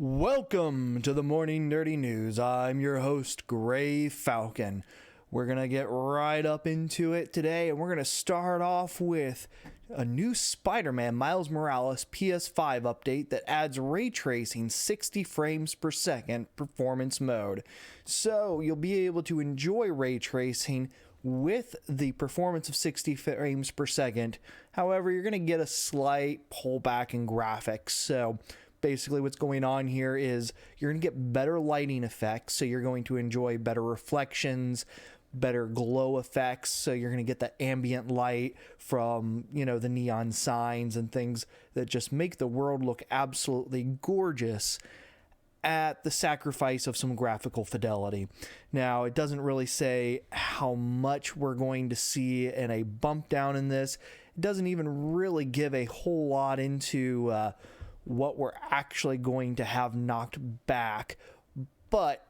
Welcome to the Morning Nerdy News. I'm your host, Gray Falcon. We're going to get right up into it today, and we're going to start off with a new Spider-Man Miles Morales PS5 update that adds ray tracing 60 frames per second performance mode. So you'll be able to enjoy ray tracing with the performance of 60 frames per second. However, you're going to get a slight pullback in graphics. So basically what's going on here is you're going to get better lighting effects, so you're going to enjoy better reflections, better glow effects, so you're going to get that ambient light from, the neon signs and things that just make the world look absolutely gorgeous at the sacrifice of some graphical fidelity. Now, it doesn't really say how much we're going to see in a bump down in this. It doesn't even really give a whole lot into what we're actually going to have knocked back, but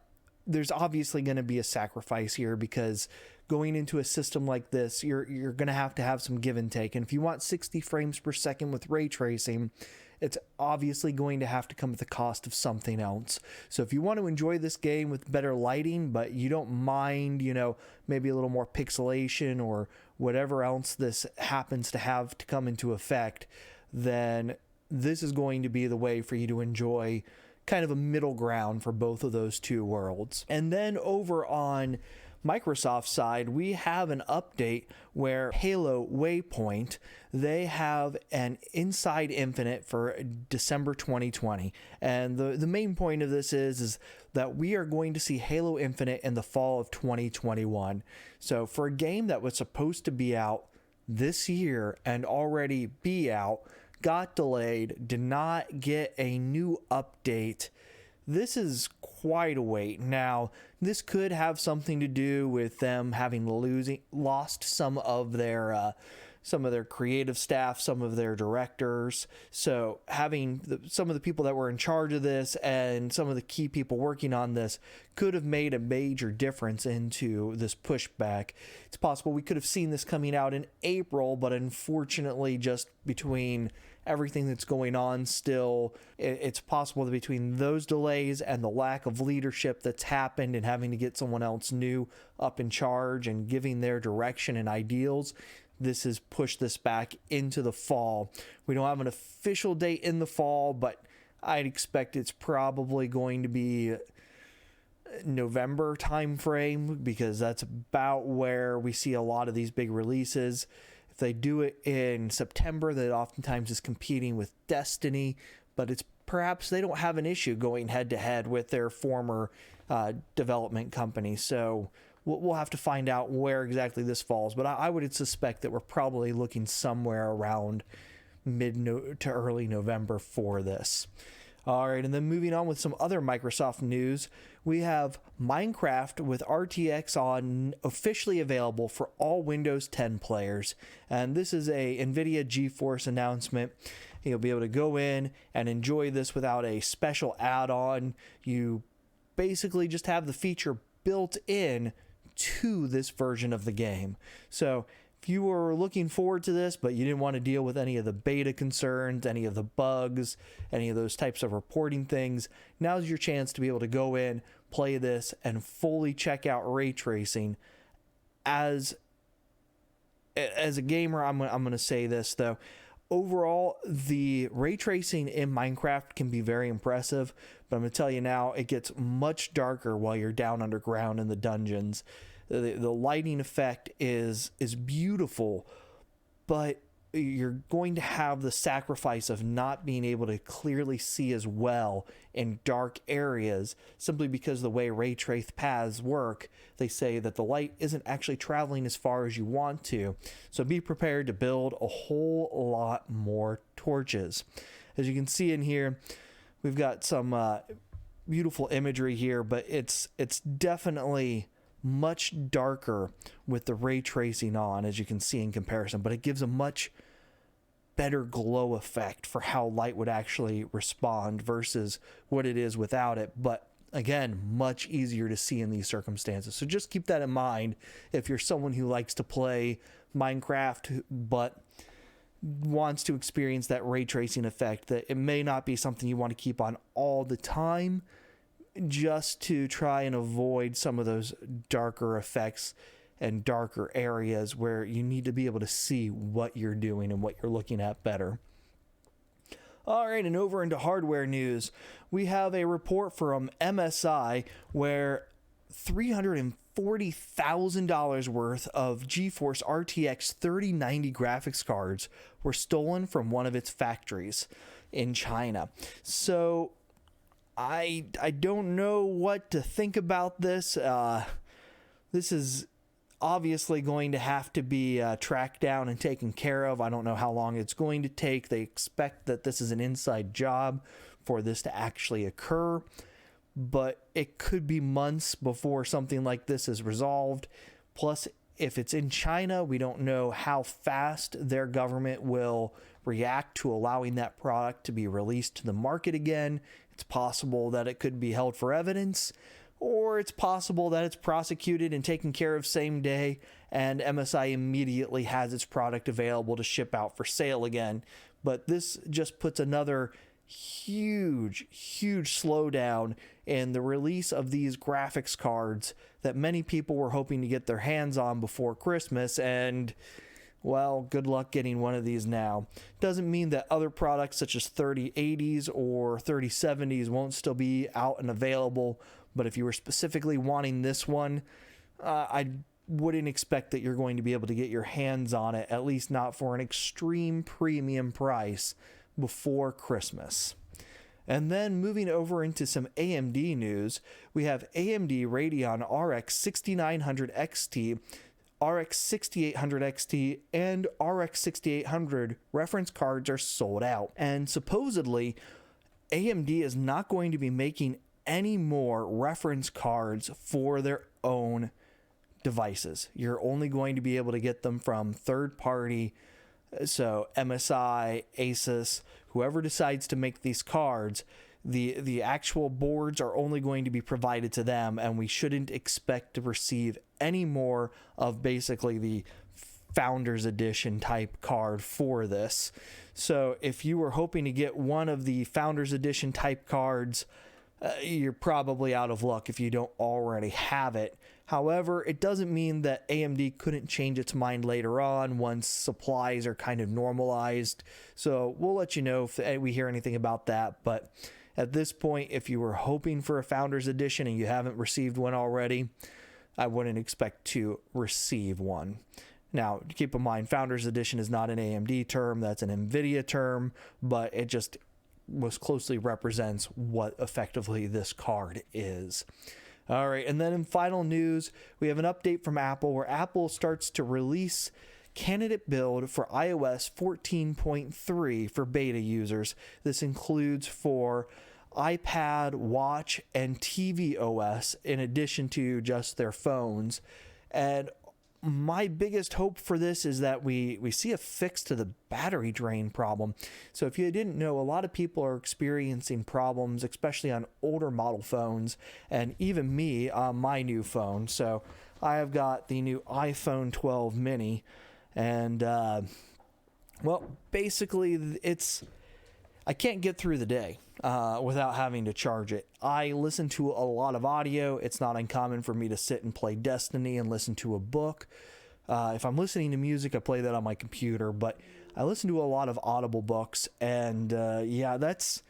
there's obviously going to be a sacrifice here, because going into a system like this, you're going to have some give and take. And if you want 60 frames per second with ray tracing, it's obviously going to have to come at the cost of something else. So if you want to enjoy this game with better lighting, but you don't mind, maybe a little more pixelation or whatever else this happens to have to come into effect, then this is going to be the way for you to enjoy kind of a middle ground for both of those two worlds. And then over on Microsoft's side, we have an update where Halo Waypoint, they have an Inside Infinite for December 2020. And the main point of this is that we are going to see Halo Infinite in the fall of 2021. So for a game that was supposed to be out this year and already be out, got delayed, did not get a new update, this is quite a wait. Now, this could have something to do with them having lost some of their creative staff, some of their directors. So having some of the people that were in charge of this and some of the key people working on this could have made a major difference into this pushback. It's possible we could have seen this coming out in April, but unfortunately, just between everything that's going on still, it's possible that between those delays and the lack of leadership that's happened and having to get someone else new up in charge and giving their direction and ideals, this has pushed this back into the fall. We don't have an official date in the fall, but I'd expect it's probably going to be November time frame, because that's about where we see a lot of these big releases. If they do it in September, that oftentimes is competing with Destiny, but it's perhaps they don't have an issue going head to head with their former development company. So we'll have to find out where exactly this falls, but I would suspect that we're probably looking somewhere around mid to early November for this. All right, and then moving on with some other Microsoft news, we have Minecraft with RTX on officially available for all Windows 10 players, and this is a NVIDIA GeForce announcement. You'll be able to go in and enjoy this without a special add-on. You basically just have the feature built in to this version of the game. So if you were looking forward to this, but you didn't want to deal with any of the beta concerns, any of the bugs, any of those types of reporting things, now's your chance to be able to go in, play this, and fully check out ray tracing. As a gamer, I'm going to say this though. Overall, the ray tracing in Minecraft can be very impressive, but I'm going to tell you now, it gets much darker while you're down underground in the dungeons. The lighting effect is beautiful, but you're going to have the sacrifice of not being able to clearly see as well in dark areas, simply because the way ray trace paths work, they say that the light isn't actually traveling as far as you want to. So be prepared to build a whole lot more torches. As you can see in here, we've got some beautiful imagery here, but it's definitely much darker with the ray tracing on, as you can see in comparison, but it gives a much better glow effect for how light would actually respond versus what it is without it. But again, much easier to see in these circumstances. So just keep that in mind if you're someone who likes to play Minecraft, but wants to experience that ray tracing effect, that it may not be something you want to keep on all the time, just to try and avoid some of those darker effects and darker areas where you need to be able to see what you're doing and what you're looking at better. All right, and over into hardware news, we have a report from MSI where $340,000 worth of GeForce RTX 3090 graphics cards were stolen from one of its factories in China. So I don't know what to think about this. This is obviously going to have to be tracked down and taken care of. I don't know how long it's going to take. They expect that this is an inside job for this to actually occur, but it could be months before something like this is resolved. Plus, if it's in China, we don't know how fast their government will react to allowing that product to be released to the market again. It's possible that it could be held for evidence, or it's possible that it's prosecuted and taken care of same day, and MSI immediately has its product available to ship out for sale again. But this just puts another huge slowdown in the release of these graphics cards that many people were hoping to get their hands on before Christmas, and well, good luck getting one of these now. Doesn't mean that other products such as 3080s or 3070s won't still be out and available, but if you were specifically wanting this one, I wouldn't expect that you're going to be able to get your hands on it, at least not for an extreme premium price, before Christmas. And then moving over into some AMD news, we have AMD Radeon RX 6900 XT, RX 6800 XT, and RX 6800 reference cards are sold out. And supposedly, AMD is not going to be making any more reference cards for their own devices. You're only going to be able to get them from third party, so MSI, Asus, whoever decides to make these cards. The actual boards are only going to be provided to them, and we shouldn't expect to receive any more of basically the Founders Edition type card for this. So if you were hoping to get one of the Founders Edition type cards, you're probably out of luck if you don't already have it. However, it doesn't mean that AMD couldn't change its mind later on once supplies are kind of normalized. So we'll let you know if we hear anything about that. But at this point, if you were hoping for a Founders Edition and you haven't received one already, I wouldn't expect to receive one. Now, keep in mind, Founders Edition is not an AMD term, that's an NVIDIA term, but it just most closely represents what effectively this card is. All right, and then in final news, we have an update from Apple where Apple starts to release candidate build for iOS 14.3 for beta users. This includes for iPad, Watch, and TV OS in addition to just their phones. And my biggest hope for this is that we see a fix to the battery drain problem. So if you didn't know, a lot of people are experiencing problems, especially on older model phones, and even me on my new phone. So I have got the new iPhone 12 mini, and well, basically I can't get through the day without having to charge it. I listen to a lot of audio. It's not uncommon for me to sit and play Destiny and listen to a book. If I'm listening to music, I play that on my computer, but I listen to a lot of Audible books, and yeah, that's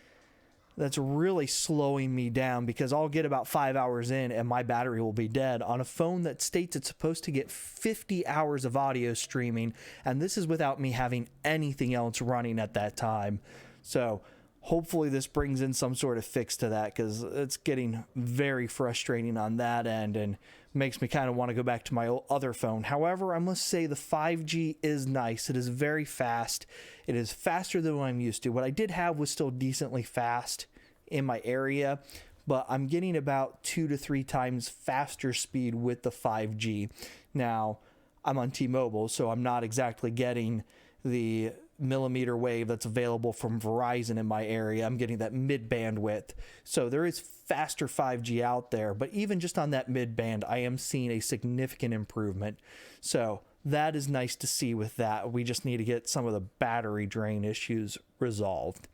really slowing me down because I'll get about 5 hours in and my battery will be dead on a phone that states it's supposed to get 50 hours of audio streaming, and this is without me having anything else running at that time. So hopefully this brings in some sort of fix to that, because it's getting very frustrating on that end and makes me kind of want to go back to my other phone. However, I must say the 5G is nice. It is very fast. It is faster than what I'm used to. What I did have was still decently fast in my area, but I'm getting about 2 to 3 times faster speed with the 5G. Now, I'm on T-Mobile, so I'm not exactly getting the millimeter wave that's available from Verizon in my area. I'm getting that mid bandwidth. So there is faster 5G out there, but even just on that mid band, I am seeing a significant improvement. So that is nice to see with that. We just need to get some of the battery drain issues resolved.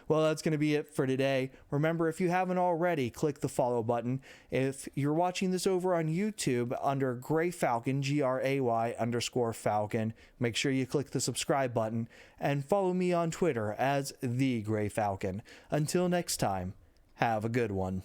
Well, that's going to be it for today. Remember, if you haven't already, click the follow button. If you're watching this over on YouTube under Gray Falcon, GRAY_Falcon, make sure you click the subscribe button and follow me on Twitter as The Gray Falcon. Until next time, have a good one.